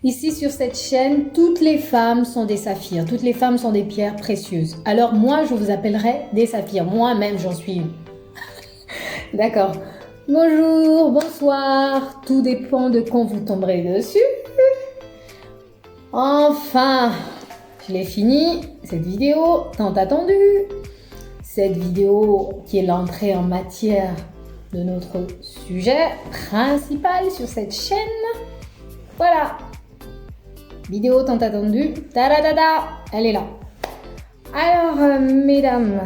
Ici sur cette chaîne, toutes les femmes sont des saphirs, toutes les femmes sont des pierres précieuses. Alors moi, je vous appellerai des saphirs, moi-même j'en suis une. D'accord. Bonjour, bonsoir, tout dépend de quand vous tomberez dessus. Enfin, je l'ai fini, cette vidéo tant attendue. Cette vidéo qui est l'entrée en matière de notre sujet principal sur cette chaîne. Voilà. Vidéo tant attendue, ta-da-da-da, elle est là. Alors, mesdames,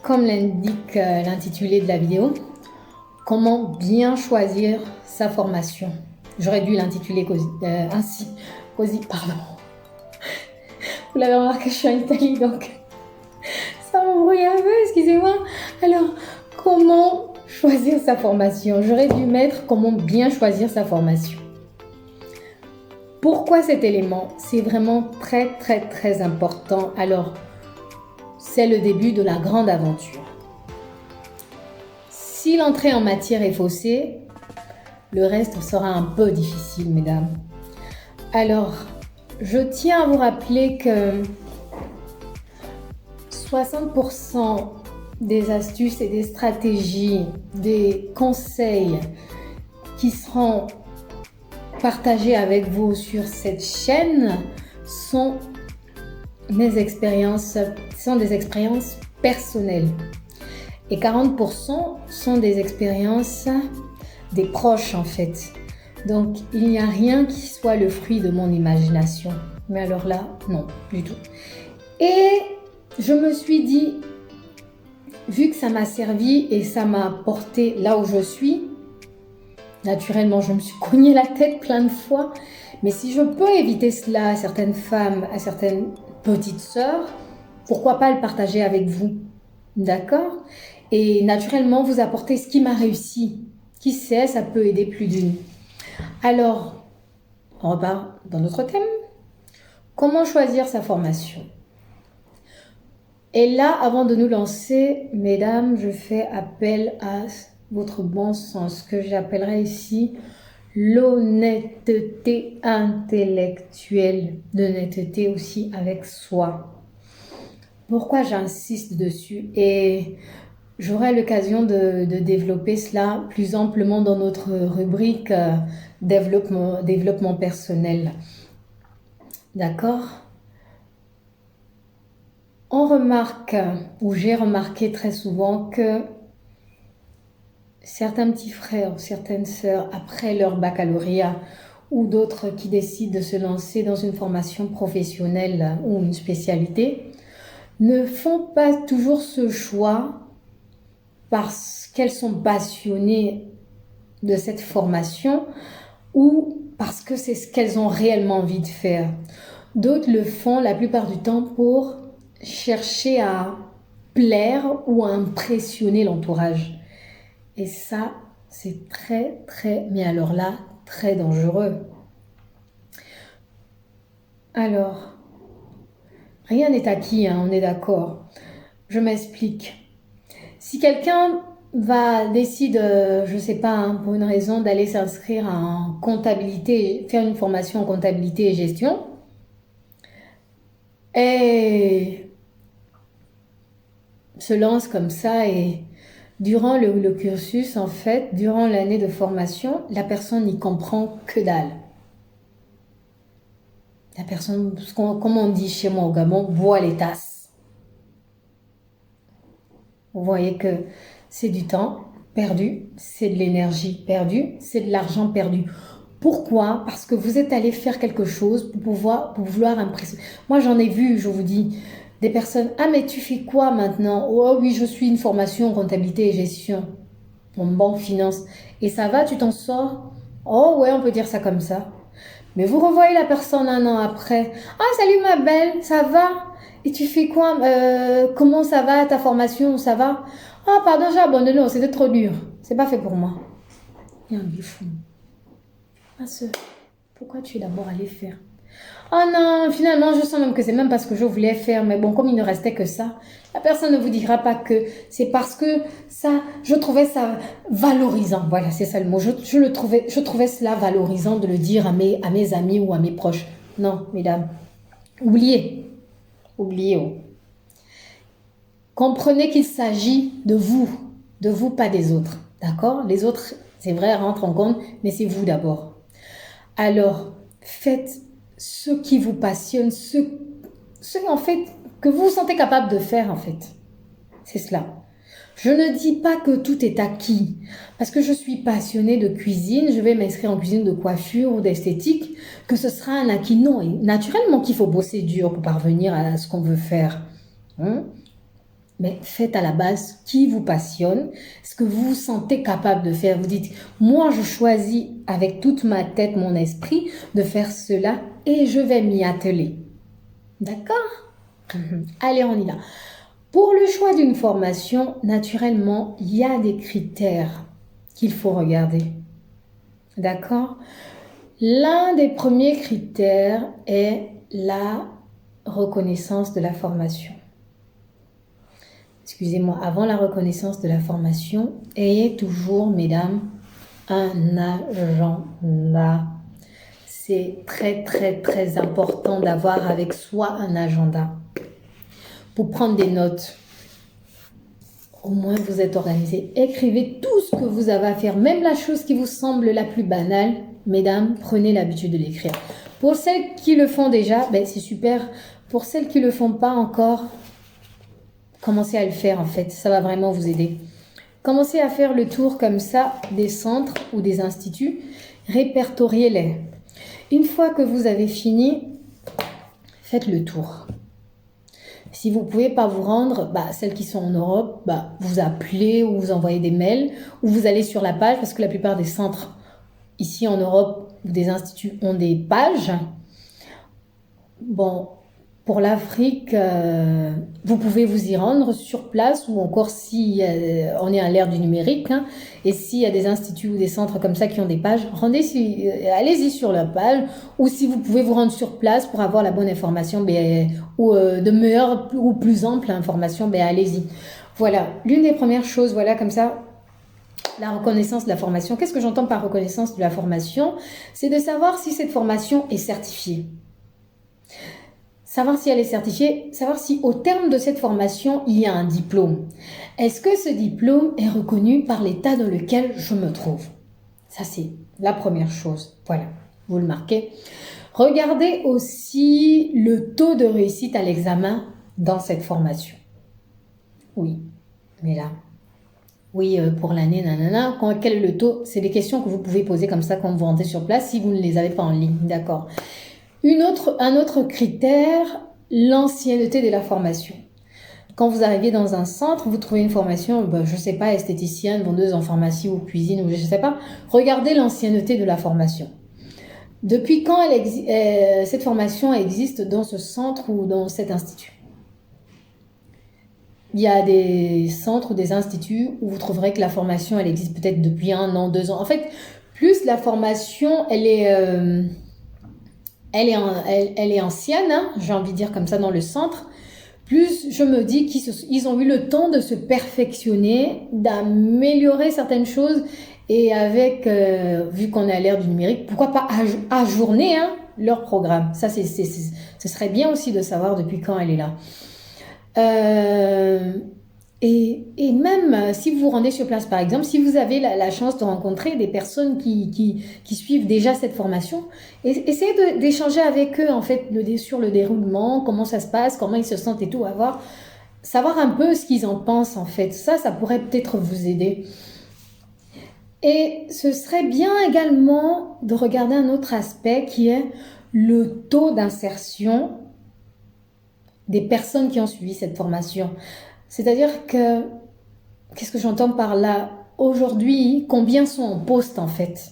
comme l'indique l'intitulé de la vidéo, comment bien choisir sa formation. J'aurais dû l'intituler ainsi, così, pardon. Vous l'avez remarqué, je suis en Italie, donc ça m'embrouille un peu, excusez-moi. Alors, comment choisir sa formation? J'aurais dû mettre comment bien choisir sa formation. Pourquoi cet élément? C'est vraiment très important. Alors, c'est le début de la grande aventure. Si l'entrée en matière est faussée, le reste sera un peu difficile, mesdames. Alors, je tiens à vous rappeler que 60% des astuces et des stratégies, des conseils qui seront partagés avec vous sur cette chaîne sont des expériences personnelles. Et 40% sont des expériences des proches en fait. Donc il n'y a rien qui soit le fruit de mon imagination. Mais alors là, non, du tout. Et je me suis dit, vu que ça m'a servi et ça m'a porté là où je suis, naturellement, je me suis cogné la tête plein de fois. Mais si je peux éviter cela à certaines femmes, à certaines petites sœurs, pourquoi pas le partager avec vous? D'accord? Et naturellement, vous apporter ce qui m'a réussi. Qui sait, ça peut aider plus d'une. Alors, on repart dans notre thème. Comment choisir sa formation? Et là, avant de nous lancer, mesdames, je fais appel à votre bon sens, que j'appellerai ici l'honnêteté intellectuelle, l'honnêteté aussi avec soi. Pourquoi j'insiste dessus? Et j'aurai l'occasion de développer cela plus amplement dans notre rubrique développement personnel. D'accord? On remarque, ou j'ai remarqué très souvent que certains petits frères, certaines sœurs, après leur baccalauréat, ou d'autres qui décident de se lancer dans une formation professionnelle ou une spécialité, ne font pas toujours ce choix parce qu'elles sont passionnées de cette formation ou parce que c'est ce qu'elles ont réellement envie de faire. D'autres le font la plupart du temps pour chercher à plaire ou à impressionner l'entourage. Et ça, c'est mais alors là, très dangereux. Alors, rien n'est acquis, on est d'accord. Je m'explique. Si quelqu'un décide, je ne sais pas, pour une raison, d'aller s'inscrire en comptabilité, faire une formation en comptabilité et gestion, et se lance comme ça et durant le cursus, en fait, durant l'année de formation, la personne n'y comprend que dalle. La personne, comme on dit chez moi au Gabon, boit les tasses. Vous voyez que c'est du temps perdu, c'est de l'énergie perdue, c'est de l'argent perdu. Pourquoi? Parce que vous êtes allé faire quelque chose pour vouloir impressionner. Moi, j'en ai vu, je vous dis, des personnes, ah mais tu fais quoi maintenant? Oh oui, je suis une formation en comptabilité et gestion, en banque finance. Et ça va, tu t'en sors? Oh ouais, on peut dire ça comme ça. Mais vous revoyez la personne un an après. Ah salut ma belle, ça va? Et tu fais quoi? Comment ça va ta formation? Ça va? Ah pardon, j'ai abandonné, c'était trop dur. C'est pas fait pour moi. Il y a un fou. Ma soeur, pourquoi tu es d'abord allée faire? Oh non, finalement, je sens même que c'est même parce que je voulais faire, mais bon, comme il ne restait que ça, la personne ne vous dira pas que c'est parce que ça, je trouvais ça valorisant. Voilà, c'est ça le mot. Je trouvais cela valorisant de le dire à mes amis ou à mes proches. Non, mesdames, oubliez, oubliez. Oh. Comprenez qu'il s'agit de vous, pas des autres. D'accord? Les autres, c'est vrai, rentrent en compte, mais c'est vous d'abord. Alors, faites ce qui vous passionne, ce en fait que vous vous sentez capable de faire en fait. C'est cela. Je ne dis pas que tout est acquis. Parce que je suis passionnée de cuisine, je vais m'inscrire en cuisine de coiffure ou d'esthétique, que ce sera un acquis. Non, et naturellement qu'il faut bosser dur pour parvenir à ce qu'on veut faire. Mais faites à la base ce qui vous passionne, ce que vous vous sentez capable de faire. Vous dites, moi je choisis avec toute ma tête, mon esprit, de faire cela et je vais m'y atteler. D'accord? Allez, on y va. Pour le choix d'une formation, naturellement, il y a des critères qu'il faut regarder. D'accord? L'un des premiers critères est la reconnaissance de la formation. Excusez-moi, avant la reconnaissance de la formation, ayez toujours, mesdames, un agenda. C'est très, très, très important d'avoir avec soi un agenda. Pour prendre des notes, au moins vous êtes organisé. Écrivez tout ce que vous avez à faire, même la chose qui vous semble la plus banale. Mesdames, prenez l'habitude de l'écrire. Pour celles qui le font déjà, c'est super. Pour celles qui ne le font pas encore, commencez à le faire en fait. Ça va vraiment vous aider. Commencez à faire le tour comme ça des centres ou des instituts. Répertoriez-les. Une fois que vous avez fini, faites le tour. Si vous ne pouvez pas vous rendre, celles qui sont en Europe, vous appelez ou vous envoyez des mails ou vous allez sur la page parce que la plupart des centres ici en Europe ou des instituts ont des pages. Bon, pour l'Afrique, vous pouvez vous y rendre sur place ou encore si on est à l'ère du numérique et s'il y a des instituts ou des centres comme ça qui ont des pages, allez-y sur la page ou si vous pouvez vous rendre sur place pour avoir la bonne information ou de meilleure ou plus ample information, allez-y. Voilà, l'une des premières choses, voilà comme ça, la reconnaissance de la formation. Qu'est-ce que j'entends par reconnaissance de la formation? C'est de savoir si cette formation est certifiée. Savoir si elle est certifiée, savoir si au terme de cette formation, il y a un diplôme. Est-ce que ce diplôme est reconnu par l'état dans lequel je me trouve? Ça, c'est la première chose. Voilà, vous le marquez. Regardez aussi le taux de réussite à l'examen dans cette formation. Oui, mais là, oui, pour l'année, nanana, quel est le taux? C'est des questions que vous pouvez poser comme ça quand vous rentrez sur place si vous ne les avez pas en ligne, d'accord? Un autre critère, l'ancienneté de la formation. Quand vous arrivez dans un centre, vous trouvez une formation, je ne sais pas, esthéticienne, vendeuse en pharmacie ou cuisine, ou je ne sais pas, regardez l'ancienneté de la formation. Depuis quand cette formation existe dans ce centre ou dans cet institut? Il y a des centres ou des instituts où vous trouverez que la formation, elle existe peut-être depuis 1 an, 2 ans. En fait, plus la formation, elle est ancienne, j'ai envie de dire comme ça dans le centre, plus je me dis qu'ils ont eu le temps de se perfectionner, d'améliorer certaines choses et avec, vu qu'on est à l'ère du numérique, pourquoi pas ajourner leur programme. Ça, ce serait bien aussi de savoir depuis quand elle est là. Et même si vous vous rendez sur place, par exemple, si vous avez la chance de rencontrer des personnes qui suivent déjà cette formation, essayez d'échanger avec eux en fait sur le déroulement, comment ça se passe, comment ils se sentent et tout, savoir un peu ce qu'ils en pensent en fait. Ça pourrait peut-être vous aider. Et ce serait bien également de regarder un autre aspect qui est le taux d'insertion des personnes qui ont suivi cette formation. C'est-à-dire que, qu'est-ce que j'entends par là? Aujourd'hui, combien sont en poste en fait?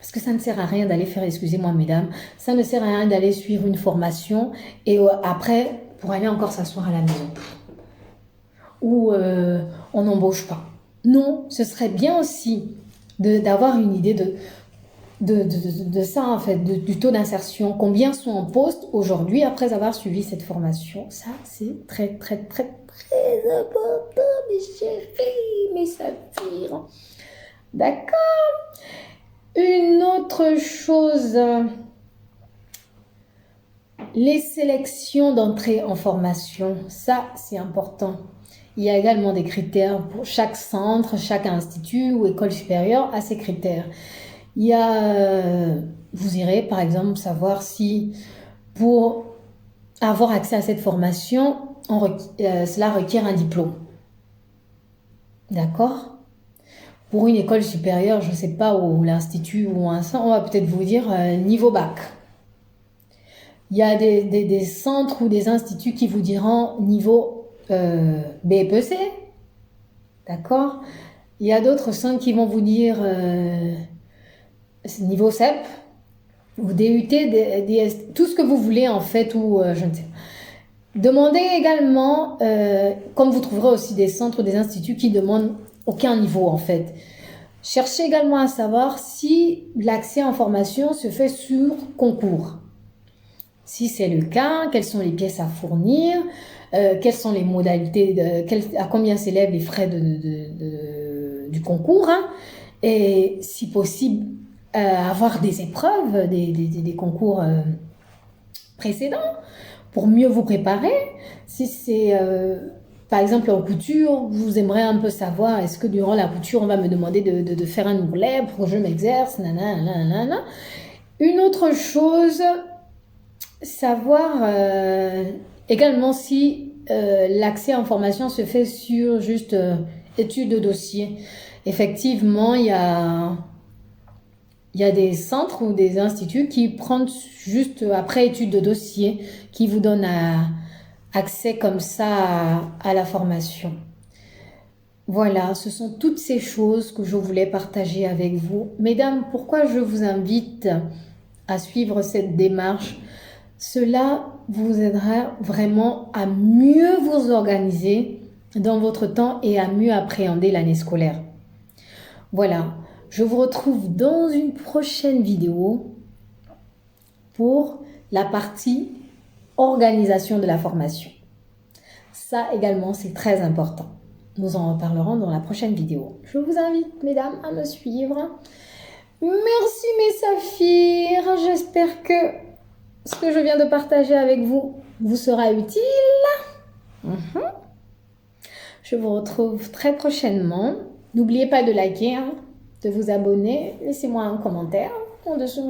Parce que ça ne sert à rien d'aller faire, excusez-moi mesdames, ça ne sert à rien d'aller suivre une formation et après, pour aller encore s'asseoir à la maison. Ou on n'embauche pas. Non, ce serait bien aussi d'avoir une idée de ça, en fait, du taux d'insertion. Combien sont en poste aujourd'hui après avoir suivi cette formation? Ça, c'est très, très, très, très important, mes chéris, mes saphirs. D'accord? Une autre chose, les sélections d'entrée en formation, ça, c'est important. Il y a également des critères pour chaque centre, chaque institut ou école supérieure a ses critères. Il y a, vous irez par exemple savoir si pour avoir accès à cette formation, cela requiert un diplôme. D'accord? Pour une école supérieure, je ne sais pas, ou l'institut ou un centre, on va peut-être vous dire niveau bac. Il y a des centres ou des instituts qui vous diront niveau BEPC. D'accord? Il y a d'autres centres qui vont vous dire niveau CEP ou DUT, DS, tout ce que vous voulez en fait, ou je ne sais pas. Demandez également, comme vous trouverez aussi des centres ou des instituts qui demandent aucun niveau en fait. Cherchez également à savoir si l'accès en formation se fait sur concours. Si c'est le cas, quelles sont les pièces à fournir, quelles sont les modalités, à combien s'élèvent les frais du concours, hein, et si possible, avoir des épreuves, des concours précédents pour mieux vous préparer. Si c'est, par exemple, en couture, vous aimeriez un peu savoir, est-ce que durant la couture, on va me demander de faire un ourlet pour que je m'exerce, nanana. Une autre chose, savoir également si l'accès en formation se fait sur juste études de dossier. Effectivement, il y a des centres ou des instituts qui prennent juste après études de dossier, qui vous donnent accès comme ça à la formation. Voilà, ce sont toutes ces choses que je voulais partager avec vous. Mesdames, pourquoi je vous invite à suivre cette démarche? Cela vous aidera vraiment à mieux vous organiser dans votre temps et à mieux appréhender l'année scolaire. Voilà, je vous retrouve dans une prochaine vidéo pour la partie organisation de la formation. Ça également, c'est très important. Nous en reparlerons dans la prochaine vidéo. Je vous invite, mesdames, à me suivre. Merci mes saphirs. J'espère que ce que je viens de partager avec vous vous sera utile. Je vous retrouve très prochainement. N'oubliez pas de liker, de vous abonner. Laissez-moi un commentaire en dessous.